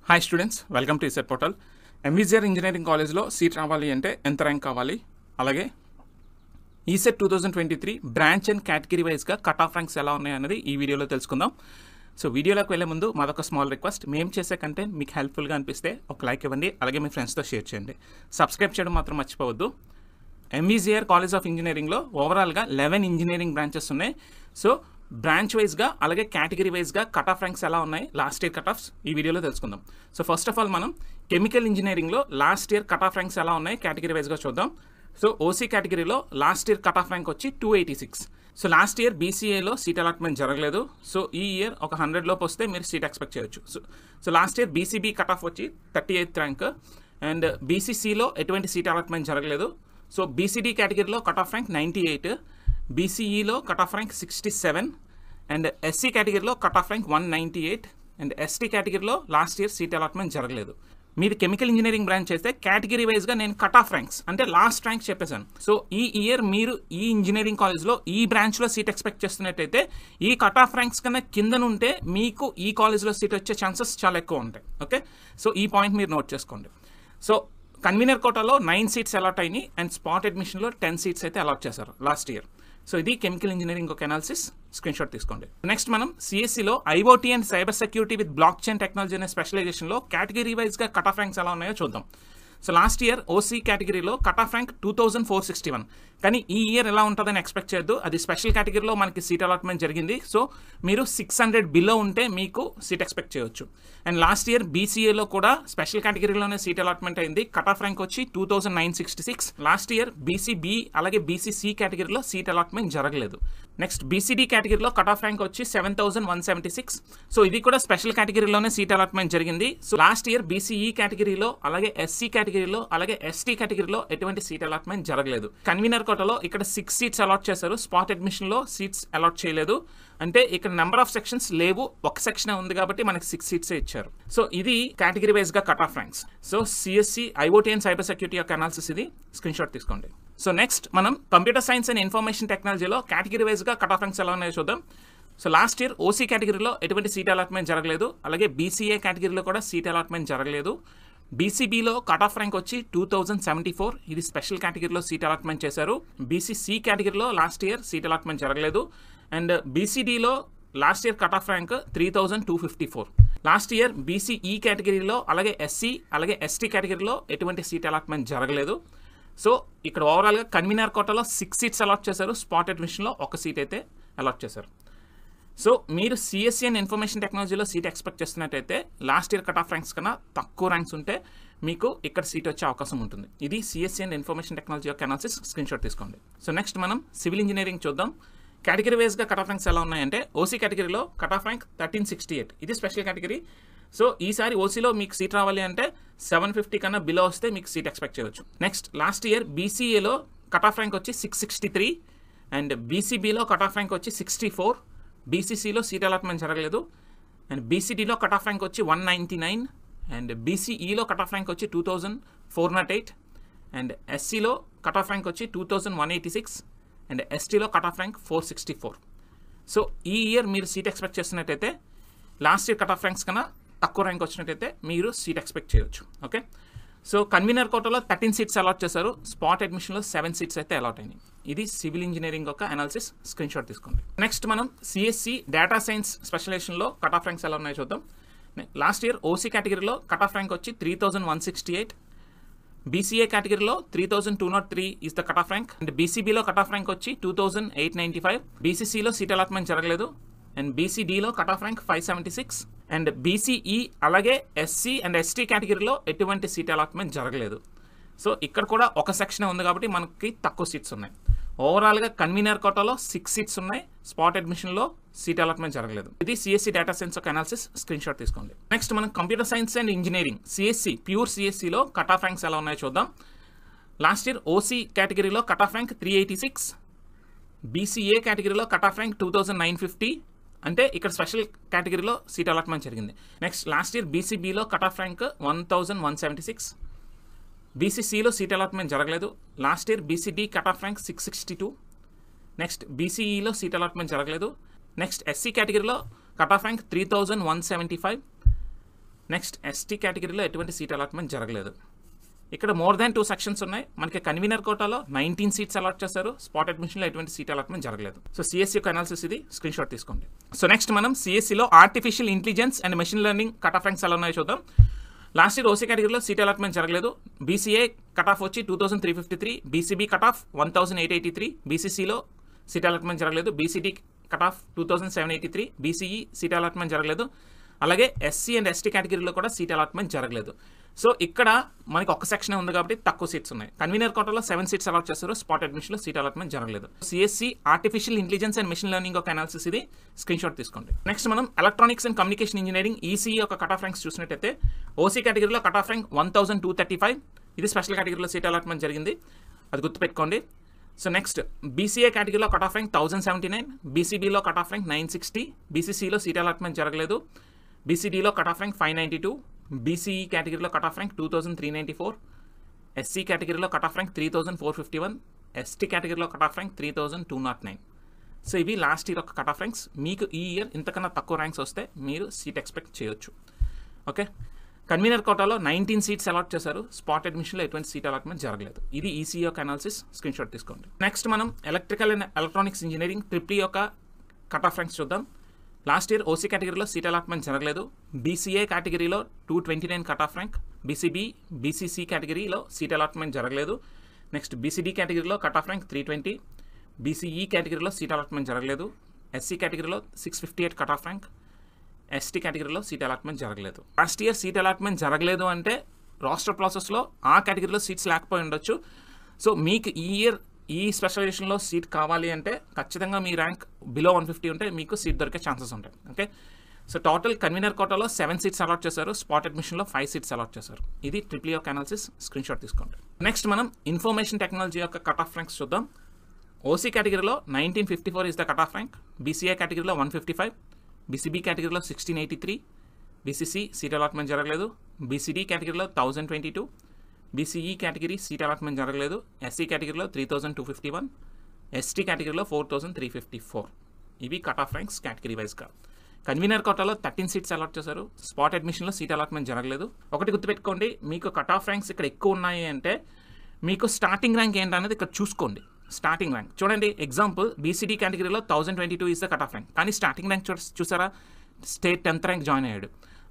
Hi students, welcome to ECET portal. MVGR engineering కాలేజ్లో seat రావాలి అంటే ఎంత ర్యాంక్ కావాలి, అలాగే ఈసెట్ 2023 బ్రాంచ్ అండ్ కేటగిరీ వైజ్గా కట్ ఆఫ్ ర్యాంక్స్ ఎలా ఉన్నాయి అనేది ఈ వీడియోలో తెలుసుకుందాం. సో వీడియోలోకి వెళ్ళే ముందు మాదొక స్మాల్ రిక్వెస్ట్, మేము చేసే కంటెంట్ మీకు హెల్ప్ఫుల్గా అనిపిస్తే ఒక లైక్ ఇవ్వండి, అలాగే మీ ఫ్రెండ్స్తో షేర్ చేయండి. సబ్స్క్రైబ్ చేయడం మాత్రం మర్చిపోవద్దు. ఎంవిజిఆర్ కాలేజ్ ఆఫ్ ఇంజనీరింగ్లో ఓవరాల్గా 11 ఇంజనీరింగ్ బ్రాంచెస్ ఉన్నాయి. సో బ్రాంచ్ వైజ్గా అలాగే కేటగిరీ వైజ్గా కట్ ఆఫ్ ర్యాంక్స్ ఎలా ఉన్నాయి, లాస్ట్ ఇయర్ కట్ ఆఫ్స్ ఈ వీడియోలో తెలుసుకుందాం. సో ఫస్ట్ ఆఫ్ ఆల్ మనం కెమికల్ ఇంజనీరింగ్లో last year cut off ranks ఎలా ఉన్నాయి కేటగిరీ వైజ్గా చూద్దాం. సో ఓసీ కేటగిరీలో last year cut off rank వచ్చి 286. సో లాస్ట్ ఇయర్ బీసీఏలో సీట్ అలాట్మెంట్ జరగలేదు. సో ఈ ఇయర్ ఒక 100 లోపు వస్తే మీరు సీట్ ఎక్స్పెక్ట్ చేయొచ్చు. So last year BCB cut off వచ్చి 38th ర్యాంక్ అండ్ బీసీసీలో ఎటువంటి సీట్ అలాట్మెంట్ జరగలేదు. సో బీసీడీ కేటగిరీలో కట్ ఆఫ్ ర్యాంక్ 98, బీసీఈలో cut off rank 67 and SC కేటగిరీలో cut off rank 198 and ST కేటగిరీలో లాస్ట్ ఇయర్ సీట్ అలాట్మెంట్ జరగలేదు. మీరు కెమికల్ ఇంజనీరింగ్ బ్రాంచ్ చేస్తే కేటగిరీ వైజ్గా నేను కట్ ఆఫ్ ర్యాంక్స్ అంటే లాస్ట్ ర్యాంక్ చెప్పేశాను. సో ఈ ఇయర్ మీరు ఈ ఇంజనీరింగ్ కాలేజ్లో ఈ బ్రాంచ్లో సీట్ ఎక్స్పెక్ట్ చేస్తున్నట్టయితే ఈ కట్ ఆఫ్ ర్యాంక్స్ కన్నా కిందనుంటే మీకు ఈ కాలేజ్లో సీట్ వచ్చే ఛాన్సెస్ చాలా ఎక్కువ ఉంటాయి. ఓకే, సో ఈ పాయింట్ మీరు నోట్ చేసుకోండి. సో కన్వీనర్ కోటాలో 9 సీట్స్ అలాట్ అయినాయి అండ్ స్పాట్ అడ్మిషన్లో 10 సీట్స్ అయితే అలాట్ చేశారు లాస్ట్ ఇయర్. సో ఇది కెమికల్ ఇంజనీరింగ్ ఒక అనాలిసిస్, స్క్రీన్ షాట్ తీసుకోండి. నెక్స్ట్ మనం సిఎస్సిలో IoT and cyber security with blockchain technology అనే స్పెషలైజేషన్లో కేటగిరీ వైజ్గా కట్ ఆఫ్ ర్యాంక్స్ ఎలా ఉన్నాయో చూద్దాం. సో లాస్ట్ ఇయర్ ఓసీ కేటగిరీలో కట్ ఆఫ్ ర్యాంక్ 2461, కానీ ఈ ఇయర్ ఎలా ఉంటుందని ఎక్స్పెక్ట్ చేయొద్దు. అది స్పెషల్ కేటగిరీలో మనకి సీట్ అలాట్మెంట్ జరిగింది. సో మీరు 600 బిలో ఉంటే మీకు సీట్ ఎక్స్పెక్ట్ చేయొచ్చు. అండ్ లాస్ట్ ఇయర్ బీసీఏలో కూడా స్పెషల్ కేటగిరీలోనే సీట్ అలాట్మెంట్ అయింది. కట్ ఆఫ్ ర్యాంక్ వచ్చి 2966. లాస్ట్ ఇయర్ బీసీబీ అలాగే బీసీసీ కేటగిరీలో సీట్ అలాట్మెంట్ జరగలేదు. నెక్స్ట్ బీసీడీ కేటగిరీలో కట్ ఆఫ్ ర్యాంక్ వచ్చి 7176. సో ఇది కూడా స్పెషల్ కేటగిరీలోనే సీట్ అలాట్మెంట్ జరిగింది. సో లాస్ట్ ఇయర్ బీసీఈ కేటగిరీలో అలాగే ఎస్సీ కేటగిరీలో అలాగే ఎస్టీ కేటగిరీలో ఎటువంటి సీట్ అలాట్మెంట్ జరగలేదు. కన్వీనర్ కోటాలో ఇక్కడ 6 సీట్స్ అలాట్ చేశారు, స్పాట్ అడ్మిషన్లో సీట్స్ అలాట్ చేయలేదు. అంటే ఇక్కడ నెంబర్ ఆఫ్ సెక్షన్స్ లేవు, ఒక సెక్షన్ ఉంది కాబట్టి మనకి 6 సీట్స్ ఇచ్చారు. సో ఇది కేటగిరీ వైజ్ గా cut off ranks. So CSC IoT and cyber security యొక్క అనాలిసిస్ ఇది, స్క్రీన్ షాట్ తీసుకోండి. సో నెక్స్ట్ మనం కంప్యూటర్ సైన్స్ అండ్ ఇన్ఫర్మేషన్ టెక్నాలజీలో కేటగిరీ వైజ్ గా కట్ ఆఫ్ ర్యాంక్స్ ఎలా ఉన్నాయో చూద్దాం. సో లాస్ట్ ఇయర్ ఓసీ కేటగిరీలో ఎటువంటి సీట్ అలాట్మెంట్ జరగలేదు, అలాగే బీసీఏ కేటగిరీలో కూడా సీట్ అలాట్మెంట్ జరగలేదు. బీసీబీలో కట్ ఆఫ్ ర్యాంక్ వచ్చి 2074, ఇది స్పెషల్ కేటగిరీలో సీట్ అలాట్మెంట్ చేశారు. బీసీసీ కేటగిరీలో లాస్ట్ ఇయర్ సీట్ అలాట్మెంట్ జరగలేదు. అండ్ బీసీడీలో last year cut off rank 3254. Last year BCE కేటగిరీలో అలాగే ఎస్సీ అలాగే ఎస్టీ కేటగిరీలో ఎటువంటి సీట్ అలాట్మెంట్ జరగలేదు. సో ఇక్కడ ఓవరాల్గా కన్వీనర్ కోటాలో 6 సీట్స్ అలాట్ చేశారు, స్పాట్ అడ్మిషన్లో 1 సీట్ అయితే అలాట్ చేశారు. సో మీరు సిఎస్సి అండ్ ఇన్ఫర్మేషన్ టెక్నాలజీలో సీట్ ఎక్స్పెక్ట్ చేస్తున్నట్టయితే last year cut off ranks కన్నా తక్కువ ర్యాంక్స్ ఉంటే మీకు ఇక్కడ సీట్ వచ్చే అవకాశం ఉంటుంది. ఇది సిఎస్సి అండ్ ఇన్ఫర్మేషన్ టెక్నాలజీ యొక్క అనాలిసిస్, స్క్రీన్ షాట్ తీసుకోండి. సో నెక్స్ట్ మనం సివిల్ ఇంజనీరింగ్ చూద్దాం. కేటగిరీ వైజ్గా కట్ ఆఫ్ ర్యాంక్స్ ఎలా ఉన్నాయంటే ఓసీ కేటగిరీలో కట్ ఆఫ్ ర్యాంక్ 1368, ఇది స్పెషల్ కేటగిరీ. సో ఈసారి ఓసీలో మీకు సీట్ రావాలి అంటే 750 కన్నా బిలో వస్తే మీకు సీట్ ఎక్స్పెక్ట్ చేయవచ్చు. నెక్స్ట్ లాస్ట్ ఇయర్ బీసీఏలో కట్ ఆఫ్ ర్యాంక్ వచ్చి 663 అండ్ బీసీబీలో కట్ ఆఫ్ ర్యాంక్ వచ్చి 64. బీసీసీలో సీట్ అలాట్మెంట్ జరగలేదు. అండ్ బీసీడీలో కట్ ఆఫ్ ర్యాంక్ వచ్చి 199 అండ్ బీసీఈలో కట్ ఆఫ్ ర్యాంక్ వచ్చి 2408 అండ్ ఎస్సీలో కట్ ఆఫ్ ర్యాంక్ వచ్చి 2186 అండ్ ఎస్టీలో కట్ ఆఫ్ ర్యాంక్ 464. సో ఈ ఇయర్ మీరు సీట్ ఎక్స్పెక్ట్ చేస్తున్నట్టయితే last year cut off ranks కన్నా తక్కువ ర్యాంక్ వచ్చినట్టయితే మీరు సీట్ ఎక్స్పెక్ట్ చేయొచ్చు. ఓకే, సో కన్వీనర్ కోటాలో 13 సీట్స్ అలాట్ చేశారు, స్పాట్ అడ్మిషన్లో 7 సీట్స్ అయితే అలాట్ అయినాయి. ఇది సివిల్ ఇంజనీరింగ్ యొక్క అనాలిసిస్, స్క్రీన్ షాట్ తీసుకోండి. నెక్స్ట్ మనం సిఎస్సి డేటా సైన్స్ స్పెషలైజేషన్లో కట్ ఆఫ్ ర్యాంక్స్ ఎలా ఉన్నాయో చూద్దాం. లాస్ట్ ఇయర్ ఓసీ కేటగిరీలో కట్ ఆఫ్ ర్యాంక్ వచ్చి 3168, బీసీఏ కేటగిరీలో 3203 is the cut off rank and బీసీబీలో కట్ ఆఫ్ ర్యాంక్ వచ్చి 2895. బీసీసీలో సీట్ అలాట్మెంట్ జరగలేదు అండ్ బీసీడీలో cut off rank 576 and BCE అలాగే ఎస్సీ అండ్ ఎస్టీ కేటగిరీలో ఎటువంటి సీట్ అలాట్మెంట్ జరగలేదు. సో ఇక్కడ కూడా ఒక సెక్షన్ ఉంది కాబట్టి మనకి తక్కువ సీట్స్ ఉన్నాయి. ఓవరాల్గా కన్వీనర్ కోటాలో 6 సీట్స్ ఉన్నాయి, స్పాట్ అడ్మిషన్లో సీట్ అలాట్మెంట్ జరగలేదు. ఇది సిఎస్సి డేటా సైన్స్ ఒక అనాలిసిస్, స్క్రీన్ షాట్ తీసుకోండి. నెక్స్ట్ మనం computer science and engineering CSC pure సిఎస్సిలో కట్ ఆఫ్ ర్యాంక్స్ ఎలా ఉన్నాయో చూద్దాం. లాస్ట్ ఇయర్ ఓసీ కేటగిరీలో కట్ ఆఫ్ ర్యాంక్ 386, బీసీఏ కేటగిరీలో కట్ ఆఫ్ ర్యాంక్ 2950, అంటే ఇక్కడ స్పెషల్ కేటగిరీలో సీట్ అలాట్మెంట్ జరిగింది. నెక్స్ట్ లాస్ట్ ఇయర్ బీసీబీలో కట్ ఆఫ్ ర్యాంక్ 1176, బీసీసీలో సీట్ అలాట్మెంట్ జరగలేదు. Last year BCD cut off rank 662. Next బీసీఈలో సీట్ అలాట్మెంట్ జరగలేదు. నెక్స్ట్ ఎస్సీ కేటగిరీలో cut off rank 3175, next ST కేటగిరీలో ఎటువంటి సీట్ అలాట్మెంట్ జరగలేదు. ఇక్కడ మోర్ దాన్ 2 సెక్షన్స్ ఉన్నాయి. మనకి కన్వీనర్ కోటాలో 19 సీట్స్ అలాట్ చేశారు. స్పాట్ అడ్మిషన్లో ఎటువంటి సీట్ అలాట్మెంట్ జరగలేదు. సో సిఎస్సి యొక్క అనాలిసిస్ ఇది, స్క్రీన్ షాట్ తీసుకోండి. సో నెక్స్ట్ మనం సిఎస్సిలో artificial intelligence and machine learning cut off ranks ఎలా ఉన్నాయో చూద్దాం. లాస్ట్ ఇయర్ ఓసీ కేటగిరీలో సీట్ అలాట్మెంట్ జరగలేదు. బీసీఏ కట్ ఆఫ్ వచ్చి 2353, బీసీబీ కట్ ఆఫ్ 1883, బీసీసీలో సీట్ అలాట్మెంట్ జరగలేదు. BCD cut off 2783, BCE seat allotment జరగలేదు. అలాగే ఎస్సీ అండ్ ఎస్టీ కేటగిరీలో కూడా సీట్ అలాట్మెంట్ జరగలేదు. సో ఇక్కడ మనకి ఒక సెక్షన్ ఉంది కాబట్టి తక్కువ సీట్స్ ఉన్నాయి. కన్వీనర్ కోటాలో 7 సీట్స్ అలాట్ చేస్తారు. స్పాట్ అడ్మిషన్లో సీట్ అలాట్మెంట్ జరగలేదు. CSC artificial intelligence and machine learning ఒక అనాలిసిస్ ఇది, స్క్రీన్ షాట్ తీసుకోండి. నెక్స్ట్ మనం electronics and communication engineering ECE యొక్క కట్ ఆఫ్ ర్యాంక్స్ చూసినట్టయితే ఓసీ కేటగిరీలో కట్ ఆఫ్ ర్యాంక్ 1235. ఇది స్పెషల్ కేటగిరీలో సీట్ అలాట్మెంట్ జరిగింది, అది గుర్తుపెట్టుకోండి. సో నెక్స్ట్ బీసీఏ కేటగిరీలో కట్ ఆఫ్ ర్యాంక్ 1079, బీసీబీలో కట్ ఆఫ్ ర్యాంక్ 960, బీసీసీలో సీట్ అలాట్మెంట్ జరగలేదు. బీసీడీలో కట్ ఆఫ్ ర్యాంక్ 592, బీసీఈ కేటగిరీలో కట్ ఆఫ్ ర్యాంక్ 2394, ఎస్సీ కేటగిరీలో కట్ ఆఫ్ ర్యాంక్ 3451, ఎస్టీ కేటగిరీలో కట్ ఆఫ్ ర్యాంక్ 3209. సో ఇవి లాస్ట్ ఇయర్ ఒక కట్ ఆఫ్ ర్యాంక్స్. మీకు ఈ ఇయర్ ఇంతకన్నా తక్కువ ర్యాంక్స్ వస్తే మీరు సీట్ ఎక్స్పెక్ట్ చేయొచ్చు. ఓకే, కన్వీనర్ కోటాలో 19 సీట్స్ అలాట్ చేశారు. స్పాట్ అడ్మిషన్లో ఎటువంటి సీట్ అలాట్మెంట్ జరగలేదు. ఇది ఈసీ యొక్క అనాలిసిస్, స్క్రీన్ షాట్ తీసుకోండి. నెక్స్ట్ మనం electrical and electronics engineering triple E యొక్క కట్ ఆఫ్ ర్యాంక్స్ చూద్దాం. లాస్ట్ ఇయర్ ఓసీ కేటగిరీలో సీట్ అలాట్మెంట్ జరగలేదు. బీసీఏ కేటగిరీలో 229 కట్ ఆఫ్ ర్యాంక్, బీసీసీ కేటగిరీలో సీట్ అలాట్మెంట్ జరగలేదు. నెక్స్ట్ బీసీడీ కేటగిరీలో కట్ ఆఫ్ ర్యాంక్ 320, బీసీఈ కేటగిరీలో సీట్ అలాట్మెంట్ జరగలేదు. ఎస్సీ కేటగిరీలో 658 కట్ ఆఫ్ ర్యాంక్, ఎస్టీ కేటగిరీలో సీట్ అలాట్మెంట్ జరగలేదు. లాస్ట్ ఇయర్ సీట్ అలాట్మెంట్ జరగలేదు అంటే రాస్టర్ ప్రాసెస్లో ఆ కేటగిరీలో సీట్స్ లేకపోయి ఉండొచ్చు. సో మీకు ఈ ఇయర్ ఈ స్పెషలైజేషన్లో సీట్ కావాలి అంటే ఖచ్చితంగా మీ ర్యాంక్ బిలో 150 ఉంటే మీకు సీట్ దొరికే ఛాన్సెస్ ఉంటాయి. ఓకే, సో టోటల్ కన్వీనర్ కోటాలో 7 సీట్స్ అలాట్ చేశారు. స్పాట్ అడ్మిషన్లో 5 సీట్స్ అలాట్ చేశారు. ఇది ట్రిప్లీ యొక్క అనాలిసిస్, స్క్రీన్ షాట్ తీసుకోండి. నెక్స్ట్ మనం ఇన్ఫర్మేషన్ టెక్నాలజీ యొక్క కట్ ఆఫ్ ర్యాంక్స్ చూద్దాం. ఓసీ కేటగిరీలో 1954 is the cut off rank, BCA కేటగిరీలో 155, బీసీబీ కేటగిరీలో 1683, బీసీసీ సీట్ అలాట్మెంట్ జరగలేదు. బీసీడీ కేటగిరీలో 1022, బీసీఈ కేటగిరీ సీట్ అలాట్మెంట్ జరగలేదు. ఎస్సీ కేటగిరీలో 3251, ఎస్టీ కేటగిరీలో 4354. ఇవి కట్ ఆఫ్ ర్యాంక్స్ కేటగిరీ వైజ్గా. కన్వీనర్ కోటాలో 13 సీట్స్ అలాట్ చేశారు. స్పాట్ అడ్మిషన్లో సీట్ అలాట్మెంట్ జరగలేదు. ఒకటి గుర్తుపెట్టుకోండి, మీకు కట్ ఆఫ్ ర్యాంక్స్ ఇక్కడ ఎక్కువ ఉన్నాయి అంటే మీకు స్టార్టింగ్ ర్యాంక్ ఏంటనేది ఇక్కడ చూసుకోండి. స్టార్టింగ్ ర్యాంక్ చూడండి. ఎగ్జాంపుల్ బీసీడీ కేటగిరీలో 1022 is the cut off rank, కానీ స్టార్టింగ్ ర్యాంక్ చూసారా, స్టేట్ 10th ర్యాంక్ జాయిన్ అయ్యాడు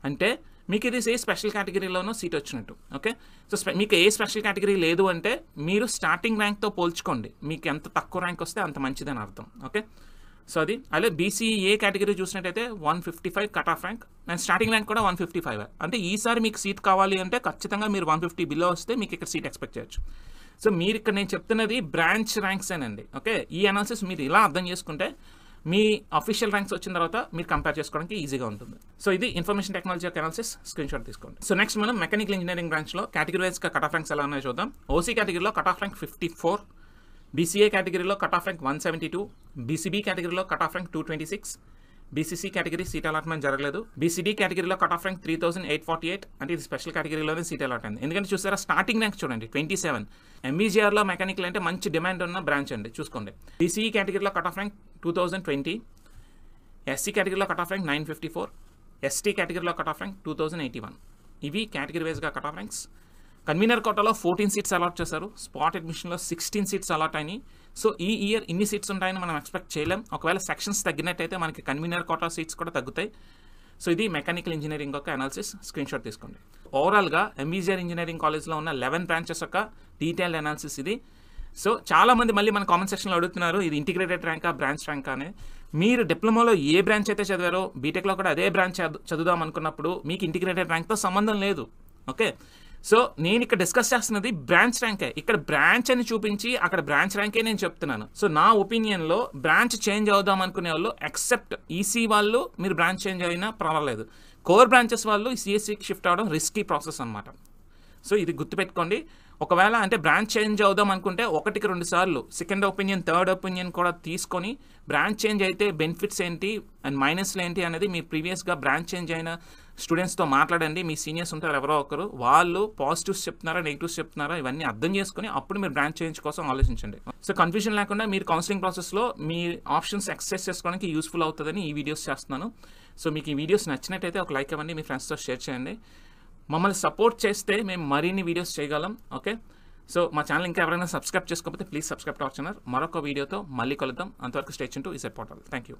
అంటే మీకు ఇది ఏ స్పెషల్ కేటగిరీలోనో సీట్ వచ్చినట్టు. ఓకే, సో మీకు ఏ స్పెషల్ కేటగిరీ లేదు అంటే మీరు స్టార్టింగ్ ర్యాంక్తో పోల్చుకోండి. మీకు ఎంత తక్కువ ర్యాంక్ వస్తే అంత మంచిదని అర్థం. ఓకే, సో అది అలాగే బీసీఏ కేటగిరీ చూసినట్టయితే 155 cut off rank and starting rank కూడా 155. అంటే ఈసారి మీకు సీట్ కావాలి అంటే ఖచ్చితంగా మీరు 150 బిలో వస్తే మీకు ఇక్కడ సీట్ ఎక్స్పెక్ట్ చేయొచ్చు. సో మీరు ఇక్కడ నేను చెప్తున్నది బ్రాంచ్ ర్యాంక్స్ ఏనండి. ఓకే, ఈ అనాలిసిస్ మీరు ఇలా అర్థం చేసుకుంటే మీ అఫీషియల్ ర్యాంక్స్ వచ్చిన తర్వాత మీరు కంపేర్ చేసుకోవడానికి ఈజీగా ఉంటుంది. సో ఇది ఇన్ఫర్మేషన్ టెక్నాలజీ యొక్క అనాలిసిస్, స్క్రీన్ షాట్ తీసుకోండి. సో నెక్స్ట్ మనం మెకానికల్ ఇంజనీరింగ్ బ్రాంచ్లో కేటగిరీ వైజ్గా కట్ ఆఫ్ ర్యాంక్స్ ఎలా ఉన్నాయో చూద్దాం. ఓసీ కేటగిరీలో కట్ ఆఫ్ ర్యాంక్ 54, బీసీఏ కేటగిరీలో కట్ ఆఫ్ ర్యాంక్ 172, బీసీబీ కేటగిరీలో cut off rank 226, BCC category seat allotment జరగలేదు. బీసీడీ కేటగిరీలో కట్ ఆఫ్ ర్యాంక్ 3848, అంటే ఇది స్పెషల్ కేటగిరీలోనే సీట్ అలాట్ అయింది. ఎందుకంటే చూసారా స్టార్టింగ్ ర్యాంక్ చూడండి 27. ఎంబీజీఆర్లో మెకానికల్ అంటే మంచి డిమాండ్ ఉన్న బ్రాంచ్ అండి, చూసుకోండి. బీసీఈ కేటగిరీలో కట్ ఆఫ్ ర్యాంక్ 2020, ఎస్సీ కేటగిరీలో కట్ ఆఫ్ ర్యాంక్ 954, ఎస్టీ కేటగిరీలో కట్ ఆఫ్ ర్యాంక్ 2081. ఇవి కేటగిరీ వైజ్గా కట్ ఆఫ్ ర్యాంక్స్. కన్వీనర్ కోటాలో 14 సీట్స్ అలాట్ చేశారు. స్పాట్ అడ్మిషన్లో 16 సీట్స్ అలాట్ అయినాయి. సో ఈ ఇయర్ ఇన్ని సీట్స్ ఉంటాయని మనం ఎక్స్పెక్ట్ చేయలేం. ఒకవేళ సెక్షన్స్ తగ్గినట్టయితే మనకి కన్వీనర్ కోటా సీట్స్ కూడా తగ్గుతాయి. సో ఇది మెకానికల్ ఇంజనీరింగ్ యొక్క అనాలిసిస్, స్క్రీన్ షాట్ తీసుకోండి. ఓవరాల్గా ఎంబీజీఆర్ ఇంజనీరింగ్ కాలేజ్లో ఉన్న 11 బ్రాంచెస్ యొక్క డీటెయిల్డ్ అనాలిసిస్ ఇది. సో చాలామంది మళ్ళీ మన కామెంట్ సెక్షన్లో అడుగుతున్నారు ఇది ఇంటిగ్రేటెడ్ ర్యాంకా, బ్రాంచ్ ర్యాంకా అని. మీరు డిప్లొమాలో ఏ బ్రాంచ్ అయితే చదివారో బీటెక్లో కూడా అదే బ్రాంచ్ చదువుదాం అనుకున్నప్పుడు మీకు ఇంటిగ్రేటెడ్ ర్యాంక్తో సంబంధం లేదు. ఓకే, సో నేను ఇక్కడ డిస్కస్ చేస్తున్నది బ్రాంచ్ ర్యాంకే. ఇక్కడ బ్రాంచ్ అని చూపించి అక్కడ బ్రాంచ్ ర్యాంకే నేను చెప్తున్నాను. సో నా ఒపీనియన్లో బ్రాంచ్ చేంజ్ అవుదాం అనుకునే వాళ్ళు ఎక్సెప్ట్ ఈసీ వాళ్ళు మీరు బ్రాంచ్ చేంజ్ అయినా పర్వాలేదు. కోర్ బ్రాంచెస్ వాళ్ళు సిఎస్సికి షిఫ్ట్ అవ్వడం రిస్కీ ప్రాసెస్ అనమాట. సో ఇది గుర్తుపెట్టుకోండి. ఒకవేళ అంటే బ్రాంచ్ చేంజ్ అవుదాం అనుకుంటే 1కి 2 సార్లు సెకండ్ ఒపీనియన్, థర్డ్ ఒపీనియన్ కూడా తీసుకొని బ్రాంచ్ చేంజ్ అయితే బెనిఫిట్స్ ఏంటి అండ్ మైనస్లు ఏంటి అనేది మీ ప్రీవియస్గా బ్రాంచ్ చేంజ్ అయిన స్టూడెంట్స్తో మాట్లాడండి. మీ సీనియర్స్ ఉంటారు ఎవరో ఒకరు, వాళ్ళు పాజిటివ్స్ చెప్తున్నారా నెగిటివ్స్ చెప్తున్నారా ఇవన్నీ అర్థం చేసుకుని అప్పుడు మీరు బ్రాంచ్ చేంజ్ కోసం ఆలోచించండి. సో కన్ఫ్యూజన్ లేకుండా మీరు కౌన్సిలింగ్ ప్రాసెస్లో మీ ఆప్షన్స్ ఎక్సర్సైజ్ చేసుకోవడానికి యూస్ఫుల్ అవుతుందని ఈ వీడియోస్ చేస్తున్నాను. సో మీకు ఈ వీడియోస్ నచ్చినట్టయితే ఒక లైక్ ఇవ్వండి, మీ ఫ్రెండ్స్తో షేర్ చేయండి. మమ్మల్ని సపోర్ట్ చేస్తే మేము మరిన్ని వీడియోస్ చేయగలం. ఓకే, సో మా ఛానల్ ఇంకా ఎవరైనా సబ్స్క్రైబ్ చేసుకోకపోతే please subscribe to our channel. మరొక వీడియోతో మళ్ళీ కలుద్దాం. అంతవరకు stay tuned to ECET portal. Thank you.